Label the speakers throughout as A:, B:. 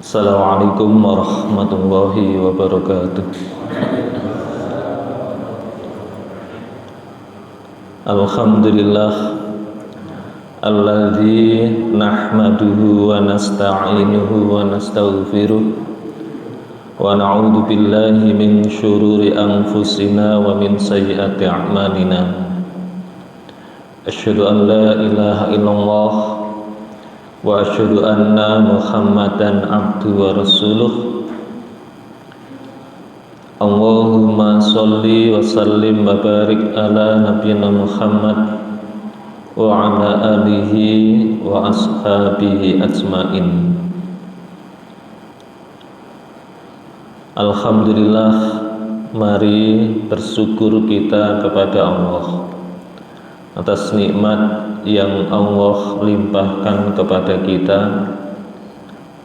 A: Assalamualaikum warahmatullahi wabarakatuh. Alhamdulillah alladzi nahmaduhu wa nasta'inuhu wa nastaghfiruh wa na'udzu billahi min syururi anfusina wa min sayyiati a'malina. Asyhadu an la ilaha illallah wa asyhadu anna Muhammadan abduhu wa rasuluh. Allahumma sholli wa sallim wa barik ala nabiyyina Muhammad wa ala alihi wa ashabihi ajmain. Alhamdulillah, mari bersyukur kita kepada Allah atas nikmat yang Allah limpahkan kepada kita.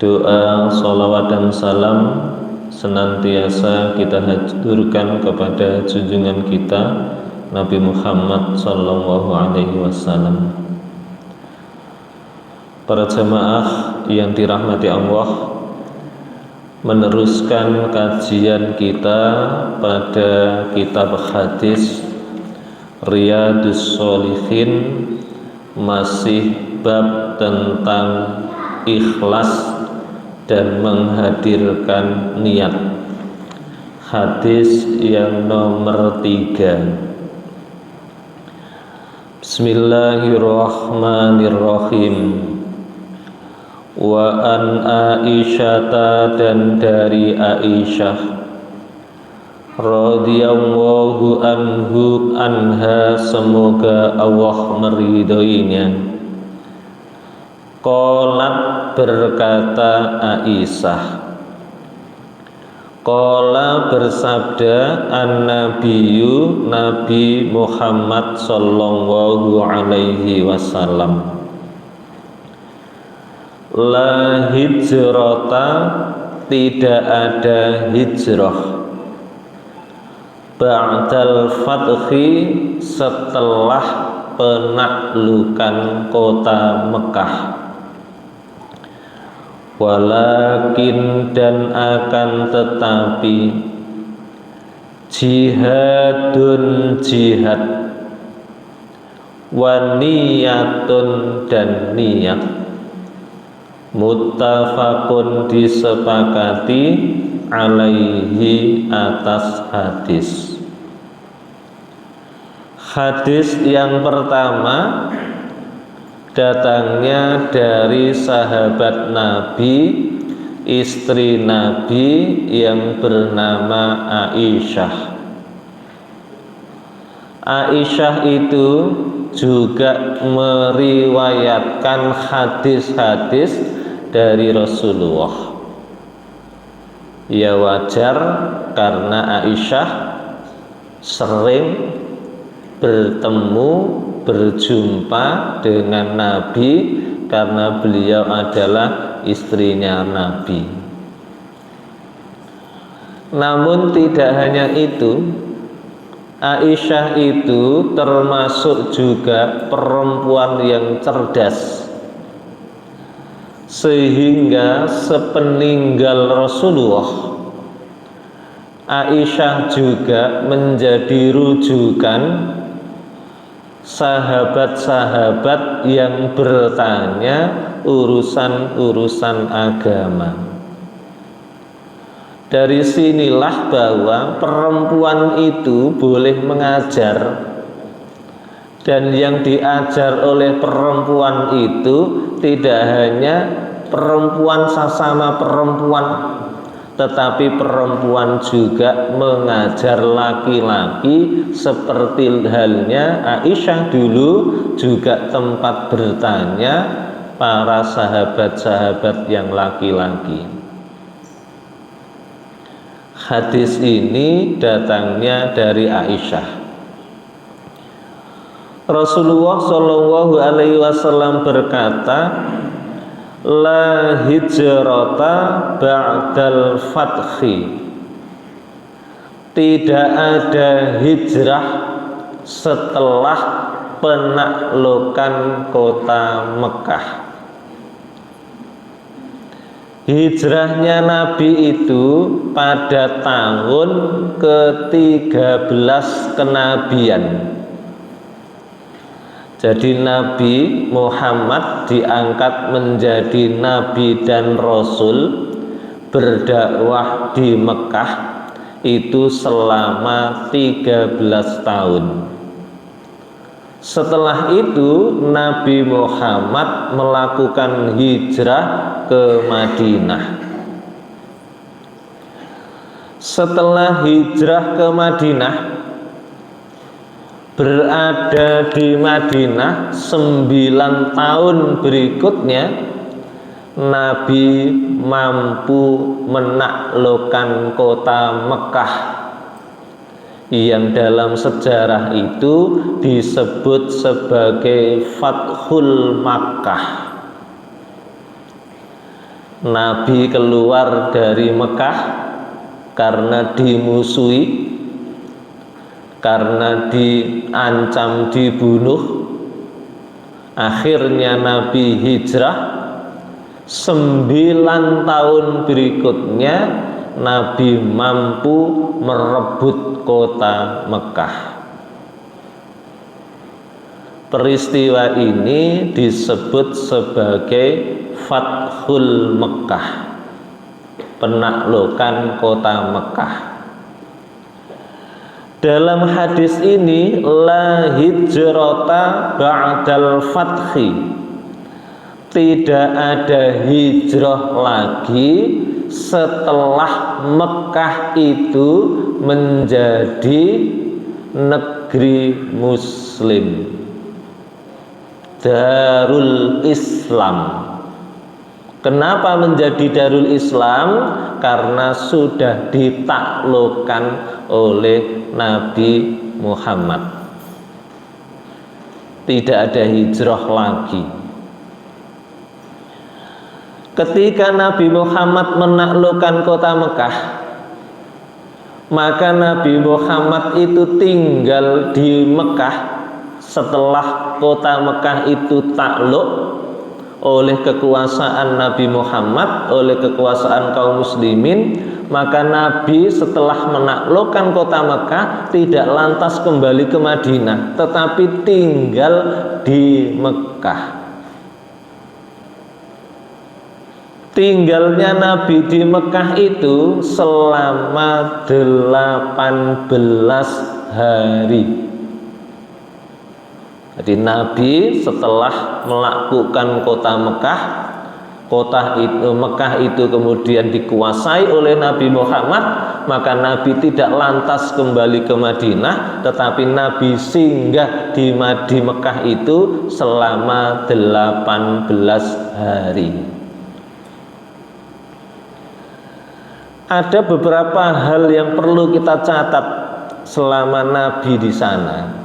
A: Doa, salawat dan salam senantiasa kita haturkan kepada junjungan kita Nabi Muhammad sallallahu alaihi wasallam. Para jemaah yang dirahmati Allah, meneruskan kajian kita pada kitab hadis Riyadhus Shalihin, masih bab tentang ikhlas dan menghadirkan niat. Hadis yang nomor 3. Bismillahirrahmanirrahim. Wa an Aisyata, dan dari Aisyah radhiyallahu anha, semoga Allah meridhoinya. Qalat, berkata Aisyah, qala bersabda an-nabiyyu, Nabi Muhammad sallallahu alaihi wasallam, la hijrata, tidak ada hijrah, ba'dal fathi, setelah penaklukan kota Mekah. Walakin, dan akan tetapi, jihadun, jihad, wa niyatun, dan niat, muttafaqun, disepakati, alaihi, atas hadis. Hadis yang pertama datangnya dari sahabat Nabi, istri Nabi yang bernama Aisyah. Aisyah itu juga meriwayatkan hadis-hadis dari Rasulullah. Ya wajar, karena Aisyah sering bertemu, berjumpa dengan Nabi, karena beliau adalah istrinya Nabi. Namun tidak hanya itu, Aisyah itu termasuk juga perempuan yang cerdas, sehingga sepeninggal Rasulullah, Aisyah juga menjadi rujukan sahabat-sahabat yang bertanya urusan-urusan agama. Dari sinilah bahwa perempuan itu boleh mengajar, dan yang diajar oleh perempuan itu tidak hanya perempuan sesama perempuan, tetapi perempuan juga mengajar laki-laki, seperti halnya Aisyah dulu juga tempat bertanya para sahabat-sahabat yang laki-laki. Hadis ini datangnya dari Aisyah. Rasulullah Shallallahu alaihi wasallam berkata, la hijrata ba'dal fathi, tidak ada hijrah setelah penaklukan kota Mekah. hijrahnya Nabi itu pada tahun ke-13 kenabian. Jadi Nabi Muhammad diangkat menjadi Nabi dan Rasul, berdakwah di Mekah itu selama 13 tahun. Setelah itu Nabi Muhammad melakukan hijrah ke Madinah. Setelah hijrah ke Madinah, berada di Madinah 9 tahun berikutnya, Nabi mampu menaklukkan kota Mekah yang dalam sejarah itu disebut sebagai Fathul Makkah. Nabi keluar dari Mekah karena dimusuhi, karena diancam dibunuh. Akhirnya Nabi hijrah. 9 tahun berikutnya Nabi mampu merebut kota Mekah. Peristiwa ini disebut sebagai Fathul Mekah, penaklukan kota Mekah. Dalam hadis ini, la hijrata ba'dal fathi, tidak ada hijrah lagi setelah Mekah itu menjadi negeri Muslim, Darul Islam. Kenapa menjadi Darul Islam? Karena sudah ditaklukkan oleh Nabi Muhammad. Tidak ada hijrah lagi. Ketika Nabi Muhammad menaklukkan kota Mekah, maka Nabi Muhammad itu tinggal di Mekah. Setelah kota Mekah itu takluk oleh kekuasaan Nabi Muhammad, oleh kekuasaan kaum muslimin, maka Nabi setelah menaklukkan kota Mekah tidak lantas kembali ke Madinah, tetapi tinggal di Mekah. Tinggalnya Nabi di Mekah itu selama 18 hari. Jadi Nabi setelah melakukan kota Mekah, Mekah itu kemudian dikuasai oleh Nabi Muhammad, maka Nabi tidak lantas kembali ke Madinah, tetapi Nabi singgah di Mekah itu selama 18 hari. Ada beberapa hal yang perlu kita catat selama Nabi di sana.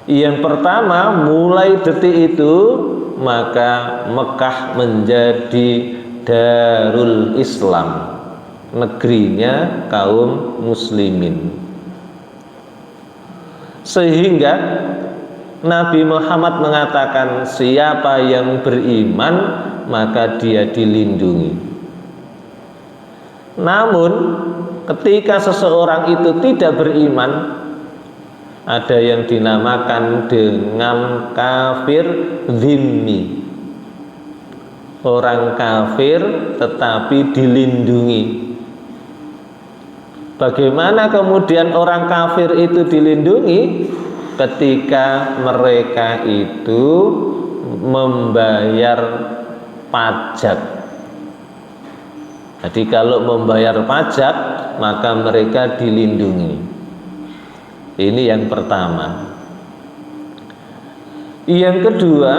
A: Yang pertama, mulai detik itu maka Mekah menjadi Darul Islam, negerinya kaum muslimin. Sehingga Nabi Muhammad mengatakan, siapa yang beriman maka dia dilindungi. Namun ketika seseorang itu tidak beriman, ada yang dinamakan dengan kafir zimmi, orang kafir tetapi dilindungi. Bagaimana kemudian orang kafir itu dilindungi? Ketika mereka itu membayar pajak. Jadi kalau membayar pajak maka mereka dilindungi. Ini yang pertama. Yang kedua,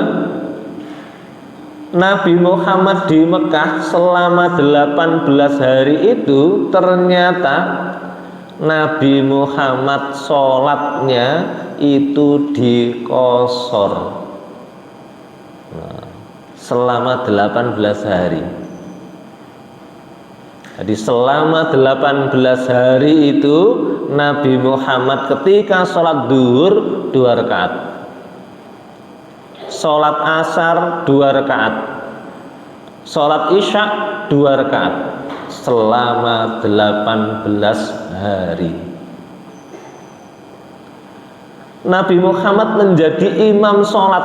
A: Nabi Muhammad di Mekah selama 18 hari itu ternyata Nabi Muhammad sholatnya itu dikosor. Selama 18 hari. Jadi selama 18 hari itu Nabi Muhammad ketika sholat duhur 2 rakaat, sholat asar 2 rakaat, Sholat isya 2 rakaat selama 18 hari. Nabi Muhammad menjadi imam sholat.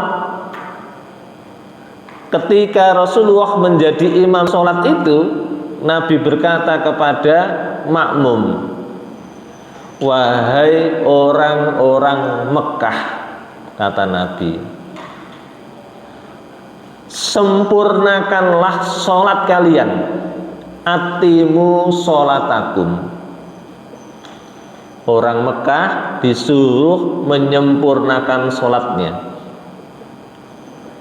A: Ketika Rasulullah menjadi imam sholat itu, Nabi berkata kepada makmum, wahai orang-orang Mekah, kata Nabi, sempurnakanlah sholat kalian, atimu sholatakum. Orang Mekah disuruh menyempurnakan sholatnya,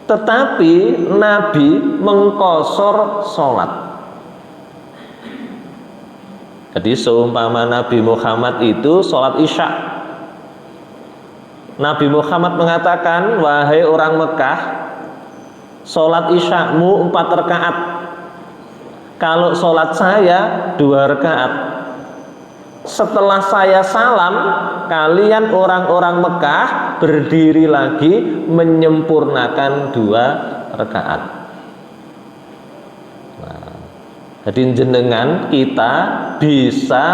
A: tetapi Nabi mengqashar sholat. Jadi seumpama Nabi Muhammad itu sholat isya, Nabi Muhammad mengatakan, wahai orang Mekah, sholat isyamu 4 rakaat. Kalau sholat saya 2 rakaat. Setelah saya salam, kalian orang-orang Mekah berdiri lagi menyempurnakan 2 rakaat. Nah, jadi jenengan kita bisa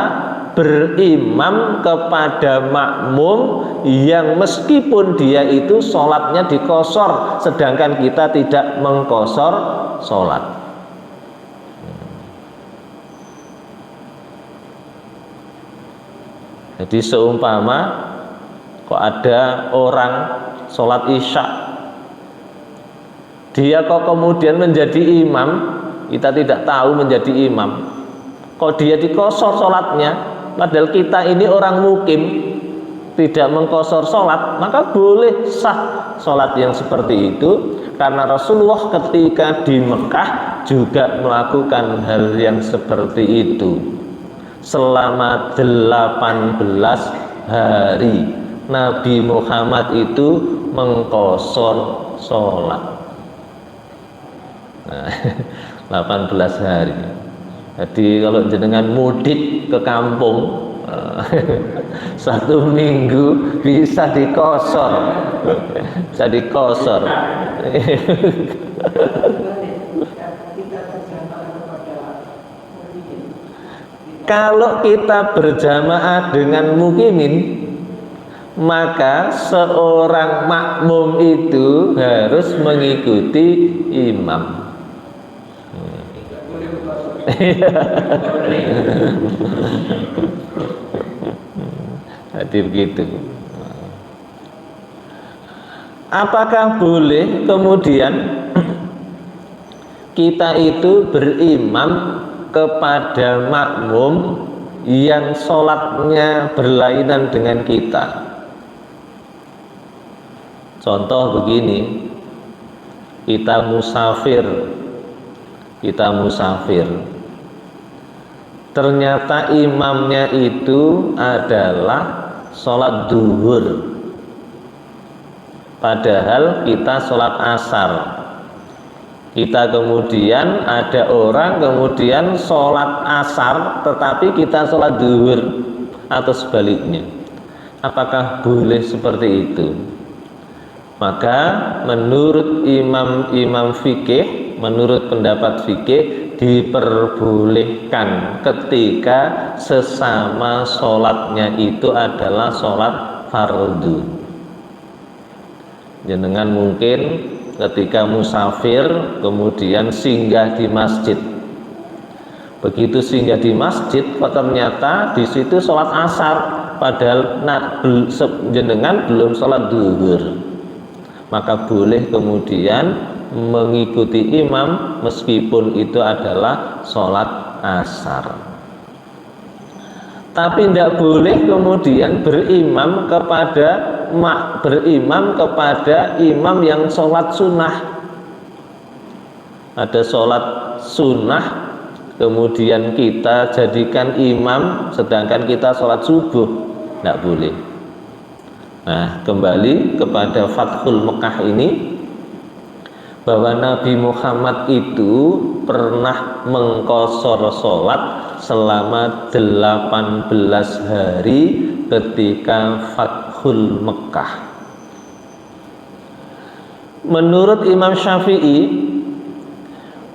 A: berimam kepada makmum yang meskipun dia itu sholatnya dikosor, sedangkan kita tidak mengkosor sholat. Jadi seumpama kok ada orang sholat isya, dia kok kemudian menjadi imam, kita tidak tahu menjadi imam, kok dia dikosor sholatnya, padahal kita ini orang mukim, tidak mengkosor sholat, maka boleh sah sholat yang seperti itu, karena Rasulullah ketika di Mekah juga melakukan hal yang seperti itu. Selama 18 hari Nabi Muhammad itu mengqashar sholat. Nah, 18 hari. Jadi kalau jenengan mudik ke kampung 1 minggu bisa dikosor, bisa dikosor. Kalau kita berjamaah dengan mukimin, maka seorang makmum itu harus mengikuti imam. Jadi begitu. Apakah boleh kemudian kita itu berimam kepada makmum yang sholatnya berlainan dengan kita? Contoh begini, kita musafir, ternyata imamnya itu adalah sholat duhur, padahal kita sholat asar. Kita kemudian ada orang kemudian sholat asar tetapi kita sholat duhur atau sebaliknya. Apakah boleh seperti itu? Maka menurut imam fikih, menurut pendapat fikih, diperbolehkan ketika sesama sholatnya itu adalah sholat fardu. Jenengan mungkin ketika musafir kemudian singgah di masjid. Begitu singgah di masjid, ternyata di situ sholat asar, padahal jenengan belum sholat duhur. Maka boleh kemudian mengikuti imam meskipun itu adalah sholat asar. Tapi tidak boleh kemudian berimam kepada imam yang sholat sunnah. Ada sholat sunnah kemudian kita jadikan imam sedangkan kita sholat subuh, tidak boleh. Nah, kembali kepada Fathul Mekah ini, bahwa Nabi Muhammad itu pernah mengqashar sholat selama 18 hari ketika Fathul Mekah. Menurut Imam Syafi'i,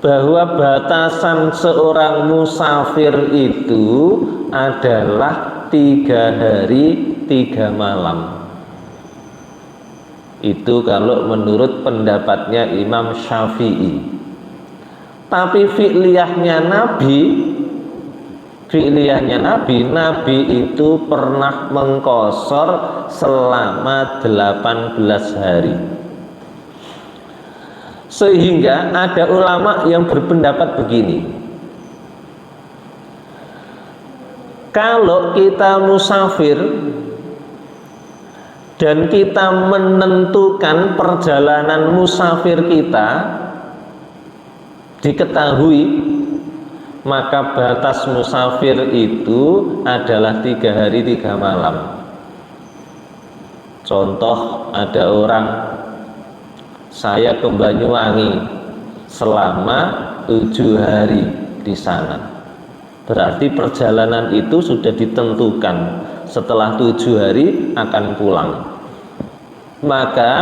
A: bahwa batasan seorang musafir itu adalah 3 hari 3 malam. Itu kalau menurut pendapatnya Imam Syafi'i. Tapi fi'liyahnya Nabi itu pernah mengqashar selama 18 hari. Sehingga ada ulama yang berpendapat begini, kalau kita musafir dan kita menentukan perjalanan musafir kita diketahui, maka batas musafir itu adalah 3 hari 3 malam. Contoh, ada orang, saya ke Banyuwangi selama 7 hari di sana. Berarti perjalanan itu sudah ditentukan, setelah 7 hari akan pulang. Maka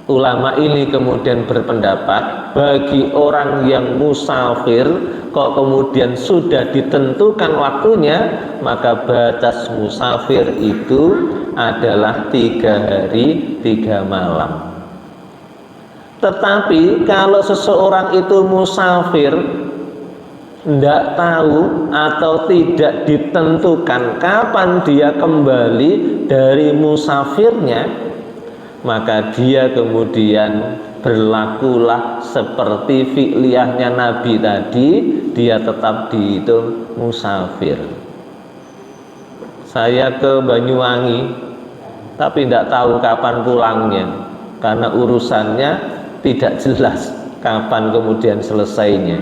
A: ulama ini kemudian berpendapat, bagi orang yang musafir kok kemudian sudah ditentukan waktunya, maka batas musafir itu adalah 3 hari 3 malam. Tetapi kalau seseorang itu musafir tidak tahu atau tidak ditentukan kapan dia kembali dari musafirnya, maka dia kemudian berlakulah seperti fi'liyahnya Nabi tadi, dia tetap dihitung musafir. Saya ke Banyuwangi tapi tidak tahu kapan pulangnya, karena urusannya tidak jelas kapan kemudian selesainya.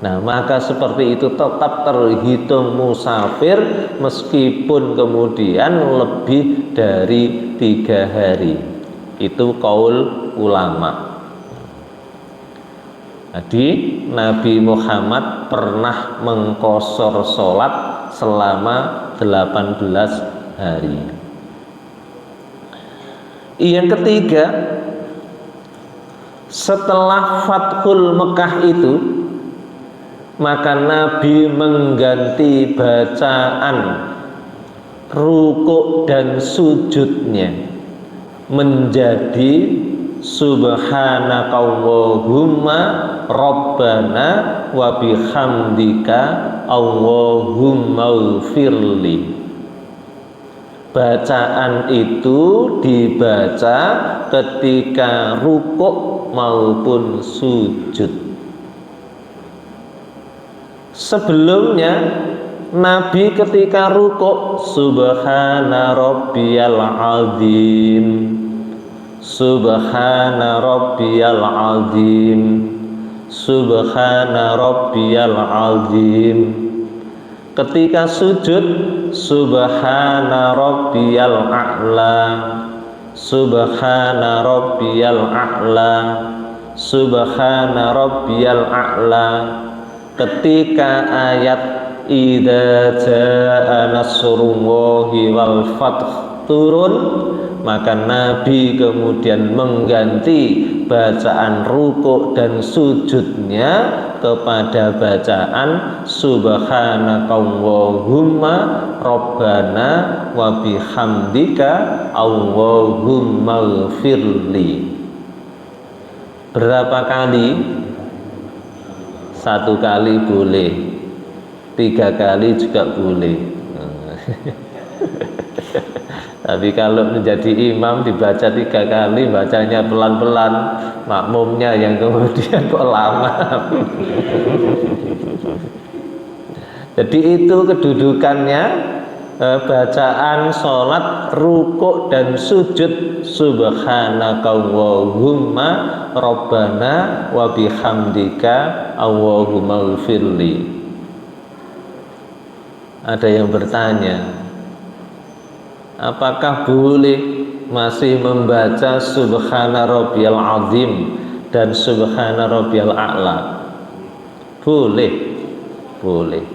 A: Nah, maka seperti itu tetap terhitung musafir meskipun kemudian lebih dari 3 hari. Itu qaul ulama. Jadi Nabi Muhammad pernah mengqashar sholat selama 18 hari. Yang ketiga, setelah Fathul Mekah itu, maka Nabi mengganti bacaan rukuk dan sujudnya menjadi subhanakallahumma rabbana wa bihamdika allahumma ighfirli. Bacaan itu dibaca ketika rukuk maupun sujud. Sebelumnya Nabi ketika rukuk subhana rabbiyal azim, subhana rabbiyal azim, subhana rabbiyal azim. Ketika sujud subhana rabbiyal a'la, subhana rabbiyal a'la, subhana rabbiyal a'la. Ketika ayat idza jaa nasrullahi wal fath turun, maka Nabi kemudian mengganti bacaan rukuk dan sujudnya kepada bacaan subhanakallahumma rabbana wa bihamdika allahumma ighfirli. Berapa kali? 1 kali boleh, 3 kali juga boleh. Tapi kalau menjadi imam dibaca 3 kali, bacanya pelan-pelan, makmumnya yang kemudian kok lama. Jadi itu kedudukannya bacaan sholat rukuk dan sujud subhanakallahumma rabbana wa bihamdika allahumma ighfirli. Ada yang bertanya, apakah boleh masih membaca subhana rabbiyal azim dan subhana rabbiyal a'la? Boleh, boleh.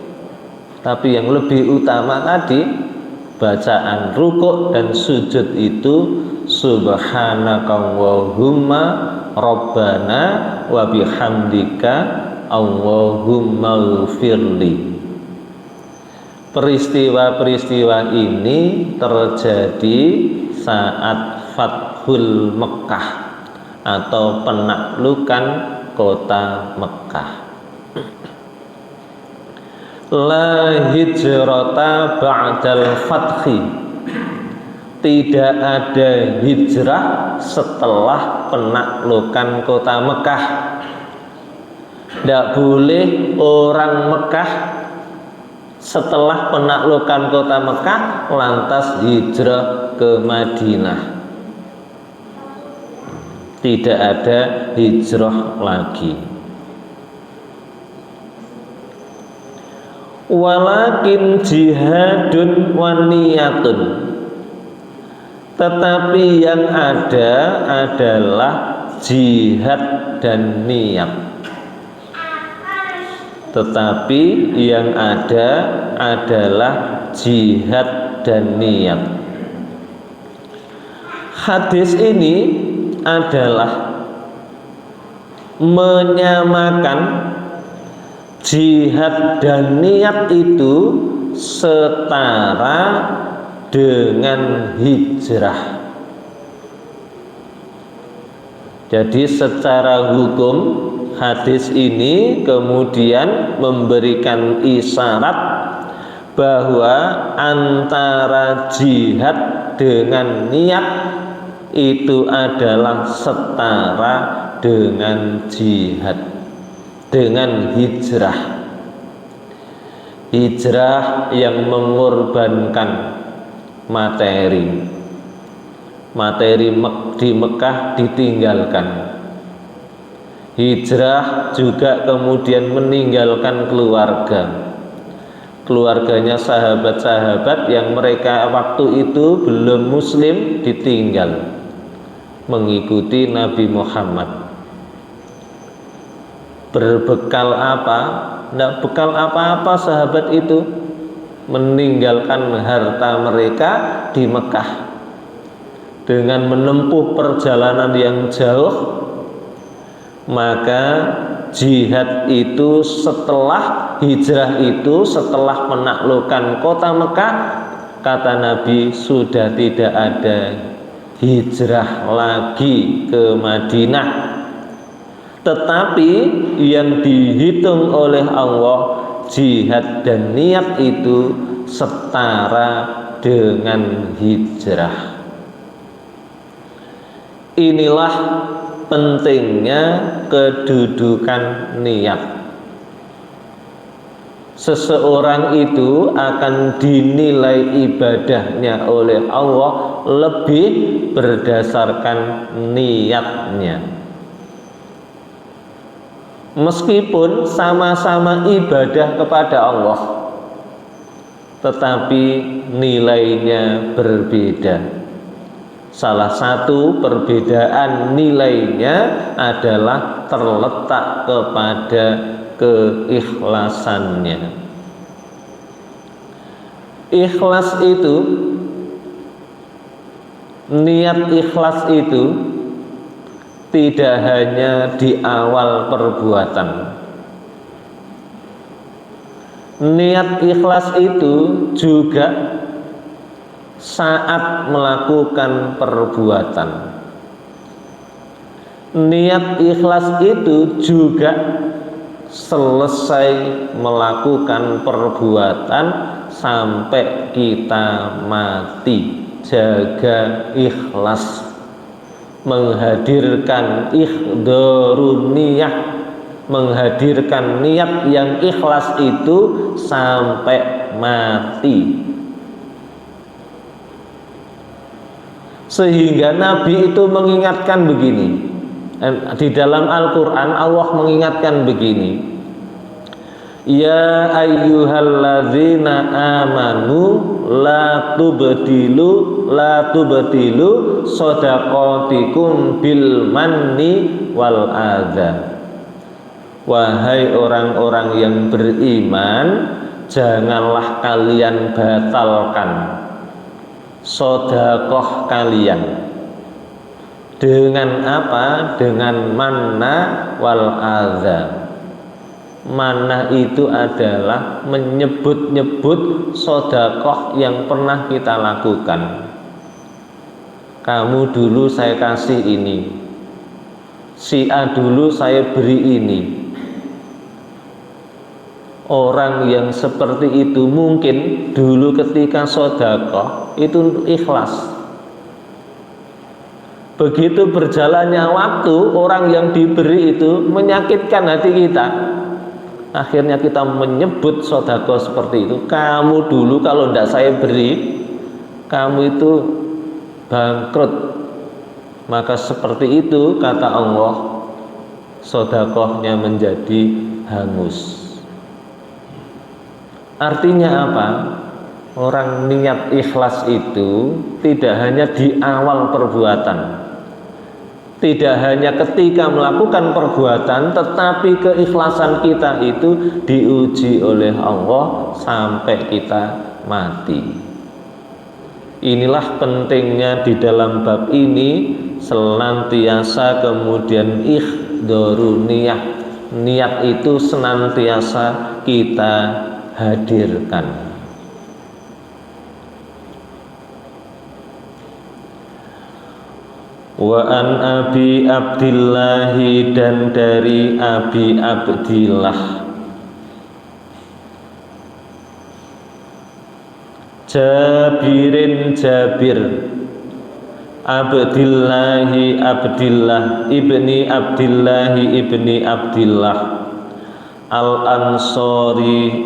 A: Tapi yang lebih utama tadi, bacaan rukuk dan sujud itu subhanakallahumma Rabbana wa bihamdika Allahumma ighfirli. Peristiwa-peristiwa ini terjadi saat Fathul Mekkah atau penaklukan kota Mekkah. La hijrata ba'dal fathi. Tidak ada hijrah setelah penaklukan kota Mekah. Tidak boleh orang Mekah setelah penaklukan kota Mekah lantas hijrah ke Madinah. Tidak ada hijrah lagi. Walakin jihadun wa niyatun. Tetapi yang ada adalah jihad dan niat. Tetapi yang ada adalah jihad dan niat. Hadis ini adalah menyamakan jihad dan niat itu setara dengan hijrah. Jadi secara hukum hadis ini kemudian memberikan isyarat bahwa antara jihad dengan niat itu adalah setara dengan jihad, dengan hijrah. Hijrah yang mengorbankan materi di Mekah ditinggalkan. Hijrah juga kemudian meninggalkan keluarganya sahabat-sahabat yang mereka waktu itu belum muslim, ditinggal mengikuti Nabi Muhammad. Berbekal apa? Tidak bekal apa-apa sahabat itu, meninggalkan harta mereka di Mekah dengan menempuh perjalanan yang jauh. Maka jihad itu setelah hijrah itu, setelah menaklukkan kota Mekah, kata Nabi sudah tidak ada hijrah lagi ke Madinah. Tetapi yang dihitung oleh Allah, jihad dan niat itu setara dengan hijrah. Inilah pentingnya kedudukan niat. Seseorang itu akan dinilai ibadahnya oleh Allah lebih berdasarkan niatnya. Meskipun sama-sama ibadah kepada Allah, tetapi nilainya berbeda. Salah satu perbedaan nilainya adalah terletak kepada keikhlasannya. Ikhlas itu, niat ikhlas itu tidak hanya di awal perbuatan. Niat ikhlas itu juga saat melakukan perbuatan. Niat ikhlas itu juga selesai melakukan perbuatan sampai kita mati. Jaga ikhlas, menghadirkan ihdharun niyah, menghadirkan niat yang ikhlas itu sampai mati. Sehingga Nabi itu mengingatkan begini, di dalam Al-Quran Allah mengingatkan begini, ya ayyuhalladzina amanu la tubtilu shadaqatikum bil manni wal adza. Wahai orang-orang yang beriman, janganlah kalian batalkan sedekah kalian Dengan apa? Dengan manna wal adza. Manna itu adalah menyebut-nyebut sedekah yang pernah kita lakukan. Kamu dulu saya kasih ini, si A dulu saya beri ini. Orang yang seperti itu mungkin dulu ketika sedekah itu ikhlas. Begitu berjalannya waktu, orang yang diberi itu menyakitkan hati kita. Akhirnya kita menyebut sedekah seperti itu. Kamu dulu kalau tidak saya beri, kamu itu bangkrut. Maka seperti itu kata Allah, sedekahnya menjadi hangus. Artinya apa? Orang niat ikhlas itu tidak hanya di awal perbuatan, tidak hanya ketika melakukan perbuatan, tetapi keikhlasan kita itu diuji oleh Allah sampai kita mati. Inilah pentingnya di dalam bab ini senantiasa kemudian ihdharu niyah. Niat itu senantiasa kita hadirkan. Wa an Abi Abdillah, dan dari Abi Abdillah Jabirin Jabir Abdillahi Abdillah ibni Abdillahi ibni Abdillah Al-Ansori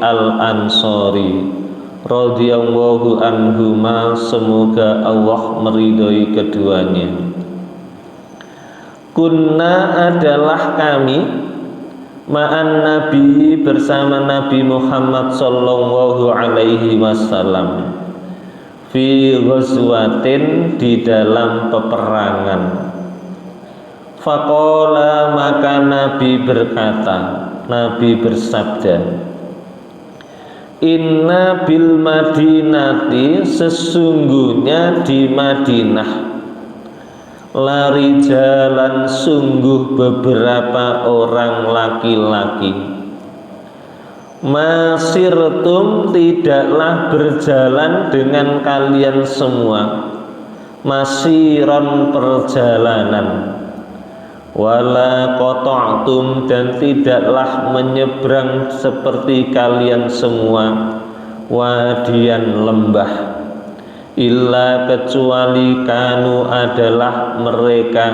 A: radhiyallahu anhuma, semoga Allah meridhoi keduanya. Kunna adalah kami ma'an Nabi, bersama Nabi Muhammad sallallahu alaihi wasallam, fi ghazwatin, di dalam peperangan. Faqala, maka Nabi berkata, Nabi bersabda, inna bil madinati, sesungguhnya di Madinah, lari jalan, sungguh beberapa orang laki-laki, masirtum, tidaklah berjalan dengan kalian semua, masiron, perjalanan, wala qata'tum, dan tidaklah menyeberang seperti kalian semua, wadian, lembah, illa, kecuali kanu, adalah mereka,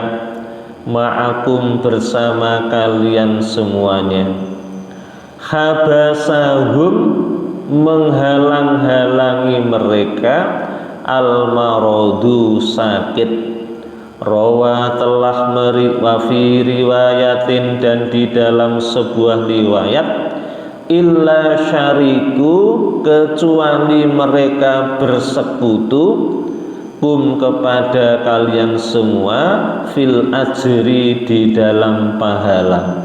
A: ma'akum, bersama kalian semuanya, habasahum, menghalang-halangi mereka, al-maradu, sakit. Rawa, telah wafi riwayatin, dan di dalam sebuah riwayat, illa syariku, kecuali mereka bersekutu, kum, kepada kalian semua, fil ajri, di dalam pahala.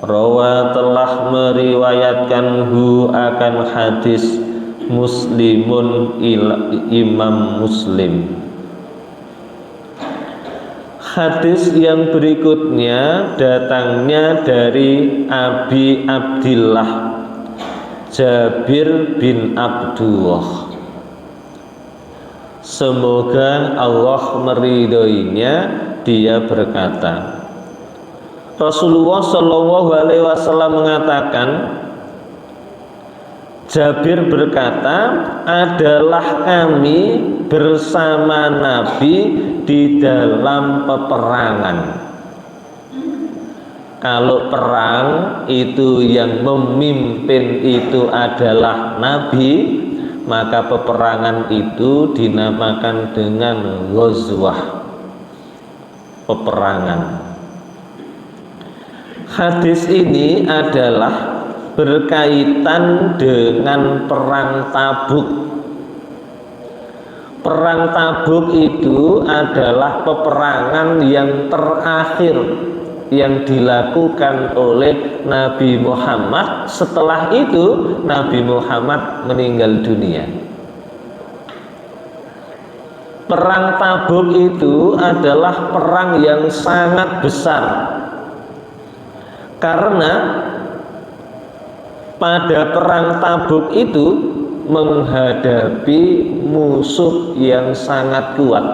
A: Rawa, telah meriwayatkan hu, akan hadis, Muslimun, Imam Muslim. Hadis yang berikutnya datangnya dari Abi Abdillah Jabir bin Abdullah, semoga Allah meridhoinya. Dia berkata, Rasulullah Shallallahu Alaihi Wasallam mengatakan, Jabir berkata, adalah kami bersama Nabi di dalam peperangan. Kalau perang itu yang memimpin itu adalah Nabi, maka peperangan itu dinamakan dengan ghazwah, peperangan. Hadis ini adalah berkaitan dengan perang Tabuk. Perang Tabuk itu adalah peperangan yang terakhir yang dilakukan oleh Nabi Muhammad. Setelah itu Nabi Muhammad meninggal dunia. Perang Tabuk itu adalah perang yang sangat besar, karena pada perang Tabuk itu menghadapi musuh yang sangat kuat,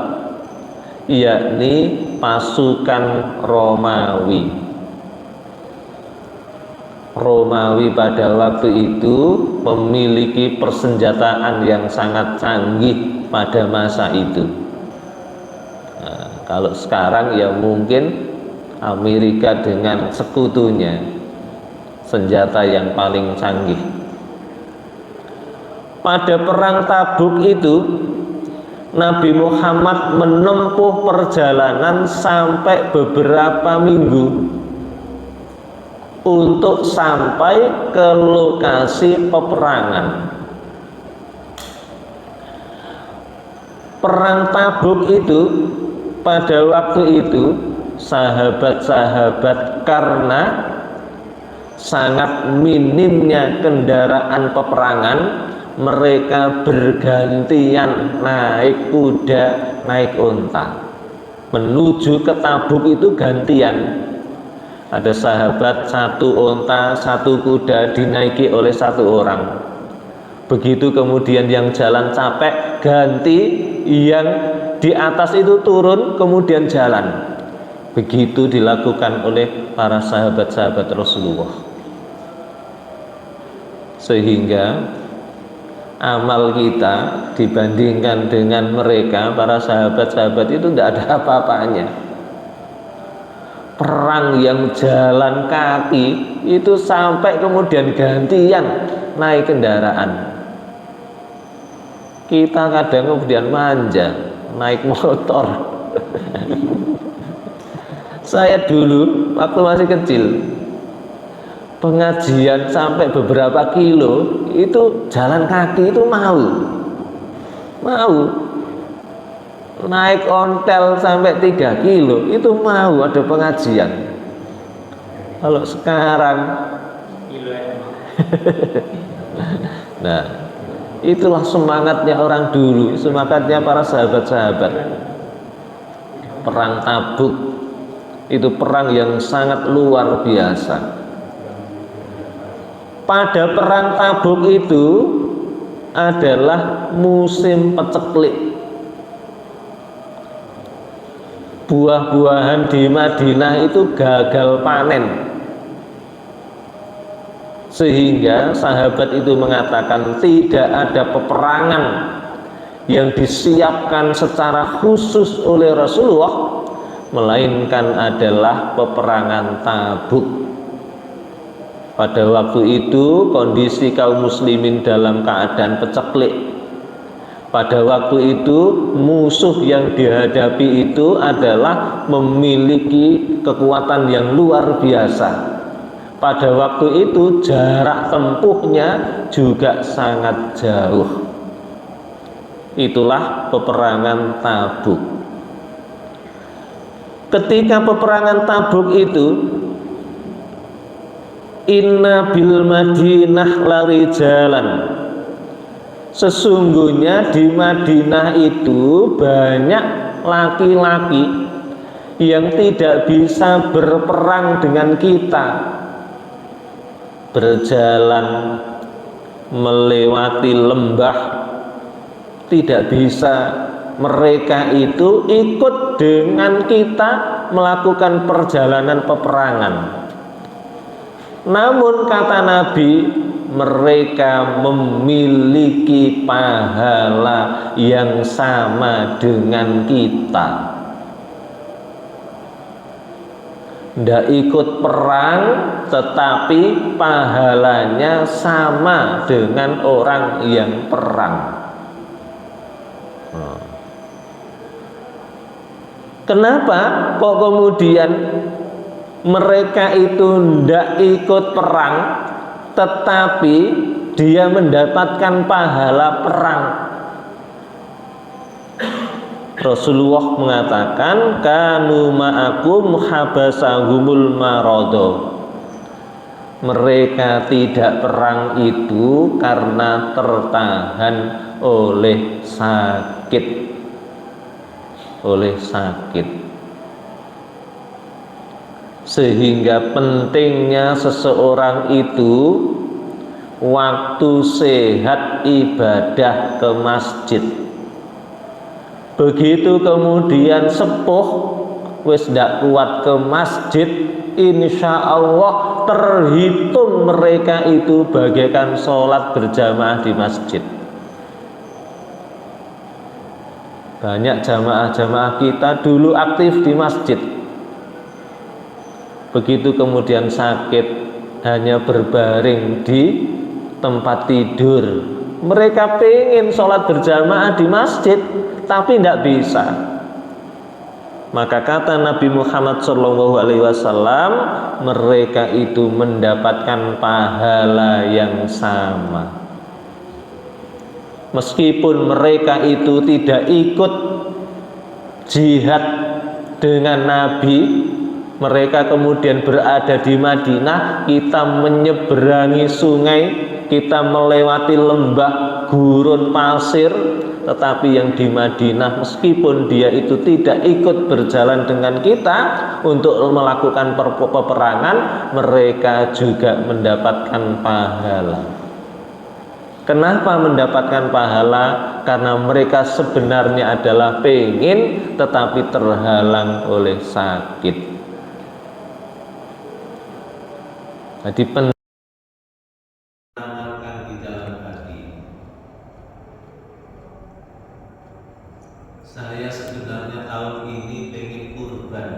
A: yakni pasukan Romawi. Romawi pada waktu itu memiliki persenjataan yang sangat canggih pada masa itu. Nah, kalau sekarang ya mungkin Amerika dengan sekutunya, senjata yang paling canggih. Pada perang Tabuk itu Nabi Muhammad menempuh perjalanan sampai beberapa minggu untuk sampai ke lokasi peperangan. Perang Tabuk itu pada waktu itu sahabat-sahabat, karena sangat minimnya kendaraan peperangan, mereka bergantian naik kuda, naik unta. Menuju ke Tabuk itu gantian. Ada sahabat satu unta, satu kuda dinaiki oleh satu orang. Begitu kemudian yang jalan capek, ganti yang di atas itu turun, kemudian jalan. Begitu dilakukan oleh para sahabat-sahabat Rasulullah. Sehingga amal kita dibandingkan dengan mereka, para sahabat-sahabat itu tidak ada apa-apanya. Perang yang jalan kaki itu sampai kemudian gantian naik kendaraan. Kita kadang kemudian manja naik motor. Saya dulu waktu masih kecil pengajian sampai beberapa kilo itu jalan kaki itu mau naik ontel sampai 3 kilo itu mau ada pengajian. Kalau sekarang nah, itulah semangatnya orang dulu, semangatnya para sahabat-sahabat. Perang Tabuk itu perang yang sangat luar biasa. Pada perang Tabuk itu adalah musim paceklik. Buah-buahan di Madinah itu gagal panen, sehingga sahabat itu mengatakan tidak ada peperangan yang disiapkan secara khusus oleh Rasulullah, melainkan adalah peperangan Tabuk. Pada waktu itu kondisi kaum muslimin dalam keadaan paceklik. Pada waktu itu musuh yang dihadapi itu adalah memiliki kekuatan yang luar biasa. Pada waktu itu jarak tempuhnya juga sangat jauh. Itulah peperangan Tabuk. Ketika peperangan Tabuk itu, inna bil Madinah lari jalan. Sesungguhnya di Madinah itu banyak laki-laki yang tidak bisa berperang dengan kita. Berjalan melewati lembah tidak bisa, mereka itu ikut dengan kita melakukan perjalanan peperangan. Namun kata Nabi, mereka memiliki pahala yang sama dengan kita. Tidak ikut perang, tetapi pahalanya sama dengan orang yang perang. Kenapa kok kemudian mereka itu tidak ikut perang, tetapi dia mendapatkan pahala perang? Rasulullah mengatakan, kanu ma'akum habasahumul marodo. Mereka tidak perang itu karena tertahan oleh sakit. oleh sakit. Sehingga pentingnya seseorang itu waktu sehat ibadah ke masjid. Begitu kemudian sepuh wis ndak kuat ke masjid, insya Allah terhitung mereka itu bagaikan sholat berjamaah di masjid. Banyak jamaah-jamaah kita dulu aktif di masjid, begitu kemudian sakit hanya berbaring di tempat tidur. Mereka pengen sholat berjamaah di masjid tapi tidak bisa. Maka kata Nabi Muhammad SAW, mereka itu mendapatkan pahala yang sama. Meskipun mereka itu tidak ikut jihad dengan Nabi, mereka kemudian berada di Madinah, kita menyeberangi sungai, kita melewati lembah, gurun pasir, tetapi yang di Madinah meskipun dia itu tidak ikut berjalan dengan kita untuk melakukan peperangan, mereka juga mendapatkan pahala. Kenapa mendapatkan pahala? Karena mereka sebenarnya adalah pengen tetapi terhalang oleh sakit. Jadi
B: di dalam hati, saya sebenarnya tahun ini pengen kurban,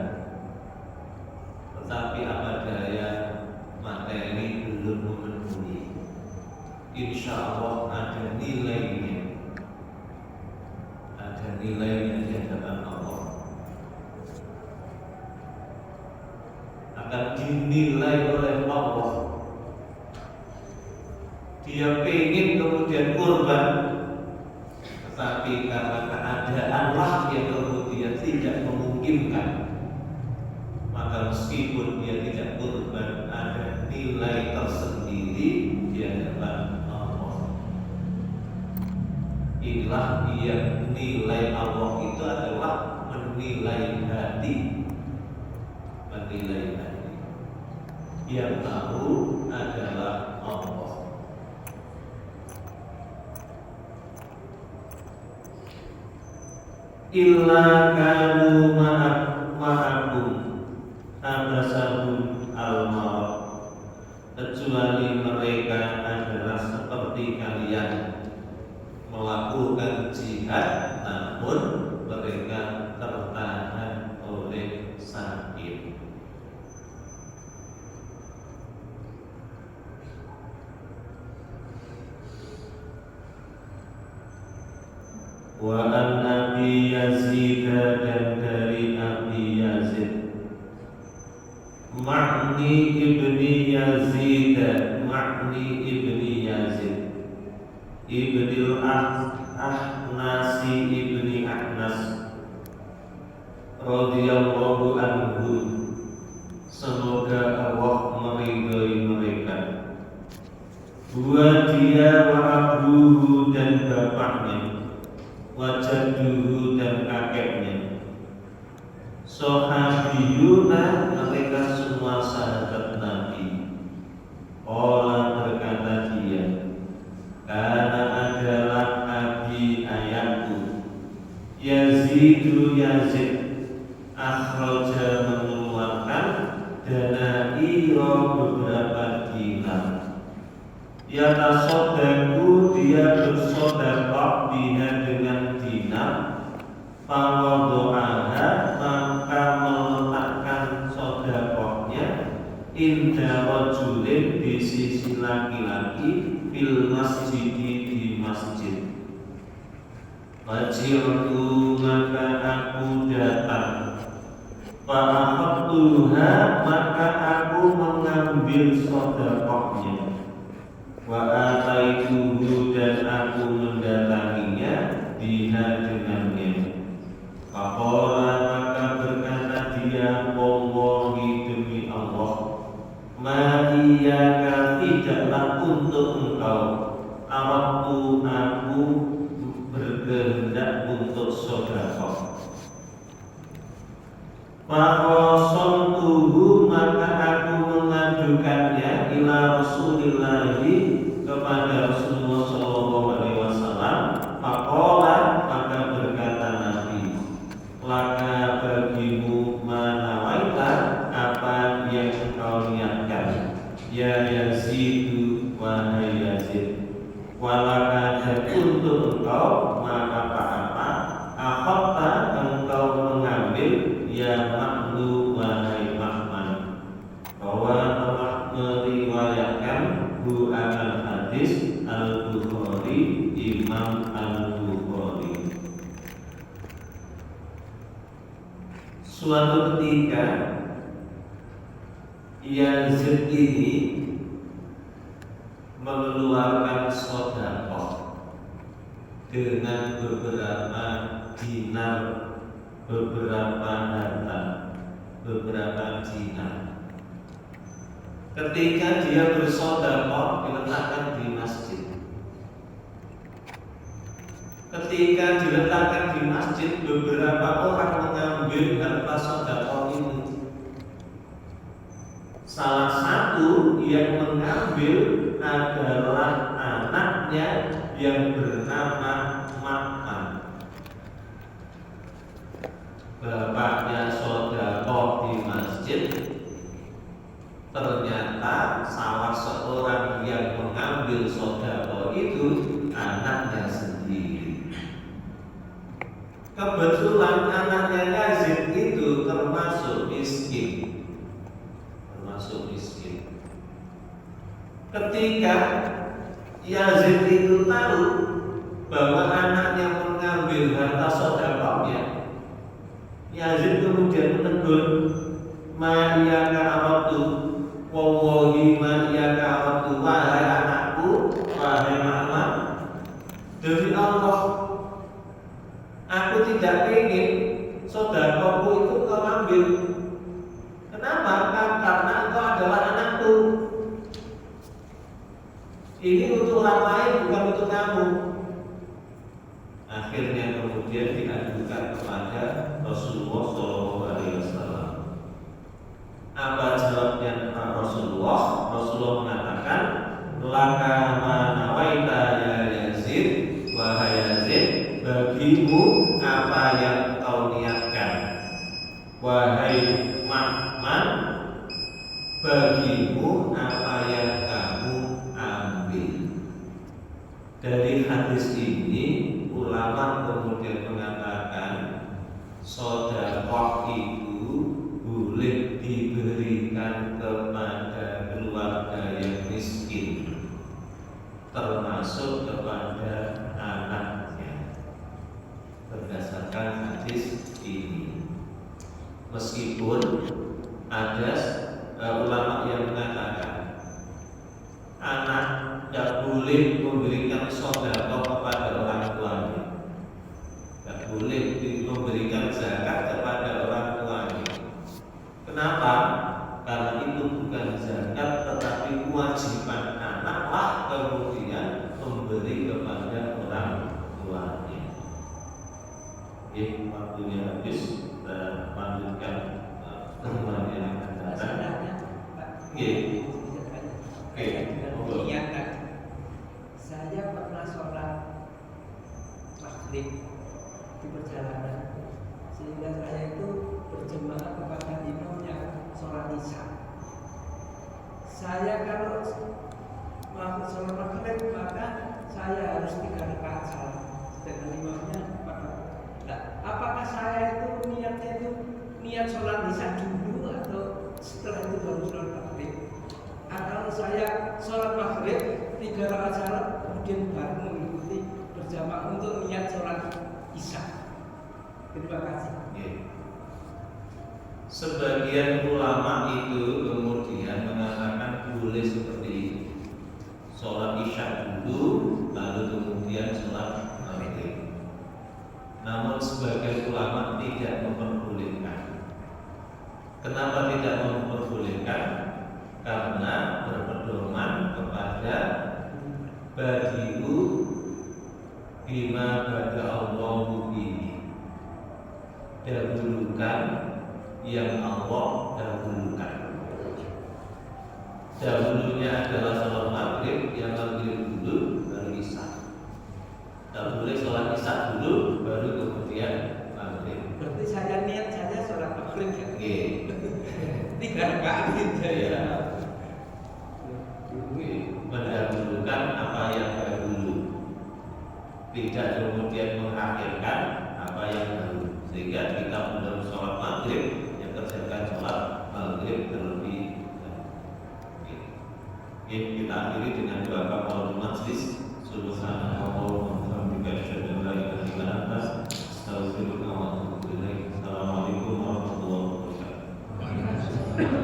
B: tetapi apa daya materi belum memenuhi. Insya Allah ada nilainya di hadapan Allah, akan dinilai oleh Allah. Dia pengen kemudian kurban, tetapi karena keadaanlah yang kemudian tidak memungkinkan, maka meskipun dia tidak kurban, ada nilai tersendiri di hadapan Allah. Inilah dia, nilai Allah itu adalah menilai hati. Yang tahu adalah Allah. Illa kanu ma'akum abasahum al-marad, kecuali mereka adalah seperti kalian melakukan jihad namun mereka tertahan oleh sakit. Wa an Abi Yazid, dan dari Abi Yazid, Ma'ni ibni Yazid, ibni Ahnasi ibni Ahnas radhiyallahu anhu, semoga Allah meridhai mereka. Wa dia wa abuhu, dan bapaknya, wa jadduhu, dan kakeknya. Sahabiyuna, mereka semua sahabat Nabi. Qala, berkata dia, karena adalah abi ayahku, Yazid, akhraja, mengeluarkan danaira, beberapa dinar. Yatasodaku, dia bersedekah biha, dengan dinar. Fawado'aha, maka meletakkan sedekahnya inda rajulin, di sisi laki-laki, fil masjidi, di masjid. Fajirtu, maka aku datang. Fa'akhadtuha, maka aku mengambil sedekahnya. Wa ataituhu, dan aku mendatanginya biha, dengannya. Faqala, maka berkata dia, wallahi, demi Allah, ma iyaka, tidaklah untuk engkau, aradtu, aku berkehendak untuk sedekah. Faqasamtuhu, maka aku mengadukannya ila Rasulillahi, kepada Rasulullah sallallahu alaihi wasallam. Faqala, maka berkata Nabi, laka bagimu manawaita, apa yang engkau niatkan, ya Yazid, wahai Yazid. Walaka, dan untuk engkau maka apa akhadta, engkau mengambil, ya Ma'lu, wahai Ma'man. Bahwa telah meriwayatkan bu akan hadis Al-Bukhari, Imam Al-Bukhari. Suatu ketika Yazid ini mengeluarkan sedekah dengan beberapa dinar, beberapa harta, beberapa dinar. Ketika dia bersedekah, diletakkan di masjid. Ketika diletakkan di masjid, beberapa orang mengambil harta sedekah itu. Salah satu yang mengambil adalah anaknya yang bernama Ma'man. Bapaknya sedekah di masjid, ternyata salah seorang yang mengambil sedekah itu anaknya sendiri. Kebetulan anaknya Yazid itu termasuk miskin. Ketika Yazid itu tahu bahwa anaknya mengambil harta sedekahnya, Yazid kemudian menegur, ma iya ka'aratu, wallahi ma iya ka'aratu, wahai anakku, wahai Ma'man, demi Allah, aku tidak ingin sedekahku itu kau ambil. Kenapa? Karena engkau adalah anakku. Ini untuk orang lain, bukan untuk kamu. Akhirnya kemudian diadukan kepada Rasulullah SAW. Apa jawabnya Rasulullah? Rasulullah mengatakan, laka manawaita ya Yazid, wahai Yazid, bagimu apa yang kau niatkan. Wahai Ma'man, bagimu apa yang kamu ambil. Dari hadis ini ulama kemudian mengatakan sedekah itu boleh diberikan kepada keluarga yang miskin, termasuk kepada anaknya, berdasarkan hadis ini. Meskipun ada ulama yang mengatakan anak tidak boleh memberikan sedekah kepada orang tuanya, tidak boleh memberikan zakat kepada orang tuanya. Kenapa? Karena itu bukan zakat, tetapi kewajiban anaklah kemudian memberi kepada orang tuanya. Waktunya habis, kita lanjutkan pertemuan yang akan datang.
C: Saya pernah sholat maghrib di perjalanan, sehingga saya itu berjemaah kepada imam yang sholat isya. Saya kalau mau sholat maghrib maka saya harus 3 rakaat salat, sedangkan imamnya 4 rakaat. Nah, apakah saya itu niatnya itu niat sholat isya dulu atau setelah itu baru sholat maghrib? Atau saya sholat maghrib 3 rakaat salat kemudian baru mengikuti berjamaah untuk niat sholat isya? Terima kasih.
B: Sebagian ulama itu kemudian mengatakan boleh seperti itu, sholat isya dulu lalu kemudian sholat maghrib. Namun sebagian ulama tidak memperbolehkan. Kenapa tidak memperbolehkan? Karena berpedoman kepada badi'u bima bada Allahu bihi, dahulukan yang Allah dahulukan. Dahulunya adalah sholat maghrib, yang maghrib dulu baru isya. Tak boleh sholat isya dulu baru kemudian maghrib.
C: Berarti saya niat saja sholat maghrib ya.
B: Oke.
C: 3 rakaat gitu ya.
B: Mendahulukan apa yang dahulu, tidak kemudian mengakhirkan apa yang dahulu, sehingga kita dalam sholat maghrib yang kerjakan sholat maghrib terlebih dahulu. Oke, kita akhiri dengan doa kafaratul majlis. Subhanallah wa bihamdihi asyhadu an la ilaha illa anta astaghfiruka wa atubu ilaik. Assalamualaikum warahmatullahi wabarakatuh.